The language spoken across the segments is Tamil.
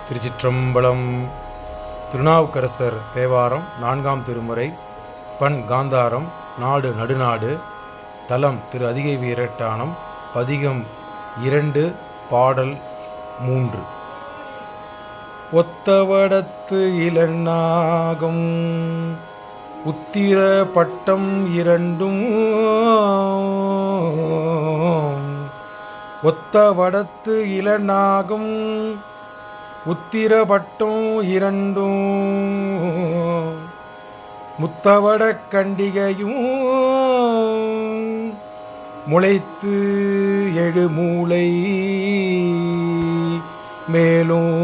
திருச்சிற்றம்பலம். திருநாவுக்கரசர் தேவாரம் 4ஆம் திருமுறை. பண் காந்தாரம். நாடு நடுநாடு. தலம் திரு அதிகை வீரட்டானம். பதிகம் 2, பாடல் 3. ஒத்தவடத்து இளநாகம் உத்திர பட்டம் இரண்டும் ஒத்தவடத்து இளநாகம் உத்திரபட்டம் இரண்டும் முத்தவட கண்டிகையும் முளைத்து எழுமூளை மேலும்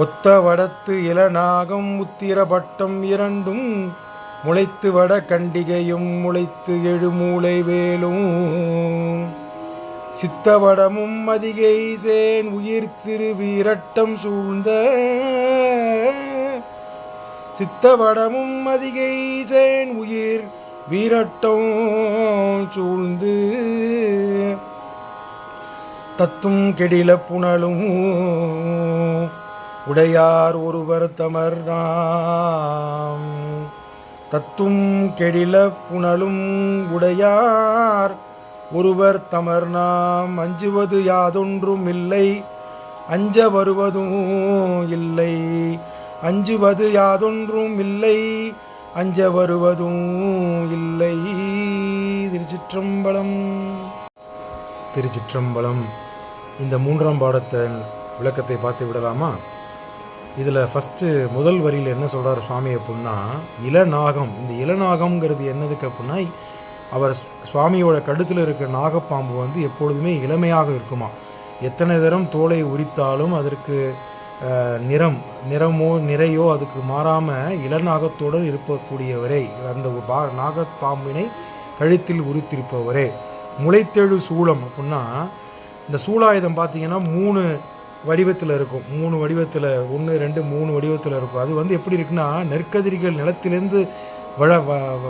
ஒத்தவடத்து இளநாகம் உத்திரபட்டம் இரண்டும் முளைத்து வட கண்டிகையும் முளைத்து எழுமூளை வேலும் சித்தவடமும் அதிகை சேன் உயிர் திரு வீரட்டம் சூழ்ந்த சித்தவடமும் அதிகை சேன் உயிர் வீரட்டம் சூழ்ந்து தத்தும் கெடில புனலும் உடையார் ஒருவர் தமர் நாம் தத்தும் கெடில புனலும் உடையார் ஒருவர் தமர் நாம் அஞ்சுவது யாதொன்றும் இல்லை அஞ்ச வருவதும் இல்லை அஞ்சுவது யாதொன்றும் இல்லை அஞ்ச வருவதும் இல்லை. திருச்சிற்றம்பலம். திருச்சிற்றம்பலம். இந்த 3ஆம் பாடத்தின் விளக்கத்தை பார்த்து விடலாமா? இதில் ஃபஸ்ட்டு முதல் வரியில் என்ன சொல்கிறார் சுவாமி அப்படின்னா, இளநாகம். இந்த இளநாகம்ங்கிறது என்னதுக்கு அப்படின்னா, அவர் சுவாமியோட கழுத்தில் இருக்கிற நாகப்பாம்பு வந்து எப்பொழுதுமே இளமையாக இருக்குமா. எத்தனை தரம் தோலை உரித்தாலும் அதற்கு நிறமோ நிறையோ அதுக்கு மாறாமல் இளநாகத்தோடு இருக்கக்கூடியவரே, அந்த நாகப்பாம்பினை கழுத்தில் உரித்திருப்பவரே. முளைத்தெழு சூளம் அப்படின்னா, இந்த சூளாயுதம் பார்த்திங்கன்னா 3 வடிவத்தில் இருக்கும். 3 வடிவத்தில், 1, 2, 3 வடிவத்தில் இருக்கும். அது வந்து எப்படி இருக்குன்னா, நெற்கதிரிகள் நிலத்திலேருந்து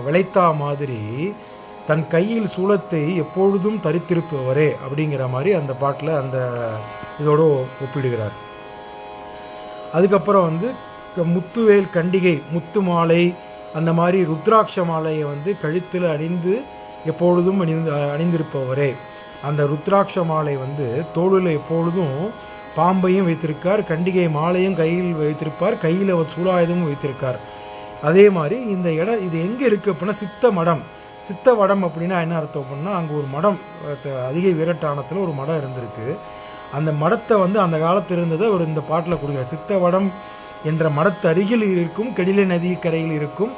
விளைத்தா மாதிரி தன் கையில் சூலத்தை எப்பொழுதும் தரித்திருப்பவரே அப்படிங்கிற மாதிரி அந்த பாட்டில் அந்த இதோடு ஒப்பிடுகிறார். அதுக்கப்புறம் வந்து முத்துவேல் கண்டிகை, முத்து மாலை, அந்த மாதிரி ருத்ராட்ச மாலையை வந்து கழுத்தில் அணிந்து எப்பொழுதும் அணிந்திருப்பவரே. அந்த ருத்ராட்ச மாலை வந்து தோளில் எப்பொழுதும் பாம்பையும் வைத்திருக்கார், கண்டிகை மாலையும் கையில் வைத்திருப்பார், கையில் சூலாயுதமும் வைத்திருக்கார். அதே மாதிரி இந்த இடம் இது எங்கே இருக்குது அப்படின்னா சித்த மடம். சித்த வடம் அப்படின்னா என்ன அர்த்தம் அப்படின்னா, அங்கே ஒரு மடம், அதிகை வீரட்டானத்தில் ஒரு மடம் இருந்திருக்கு. அந்த மடத்தை வந்து அந்த காலத்தில் இருந்ததை ஒரு இந்த பாட்டில் கொடுக்குறார். சித்த வடம் என்ற மடத்து அருகில் இருக்கும், கெடில நதி கரையில் இருக்கும்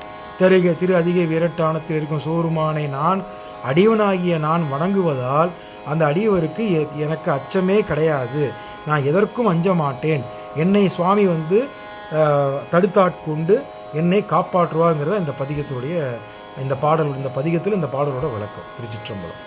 திரு அதிகை வீரட்டானத்தில் இருக்கும் சோறுமானை நான் அடியவனாகிய நான் வணங்குவதால் அந்த அடியவருக்கு எனக்கு அச்சமே கிடையாது, நான் எதற்கும் அஞ்ச மாட்டேன், என்னை சுவாமி வந்து தடுத்தாட்கொண்டு என்னை காப்பாற்றுவாருங்கிறத இந்த பதிகத்தினுடைய இந்த பதிகத்தில் இந்த பாடலோட விளக்கம். திருச்சிற்றம்பலம்.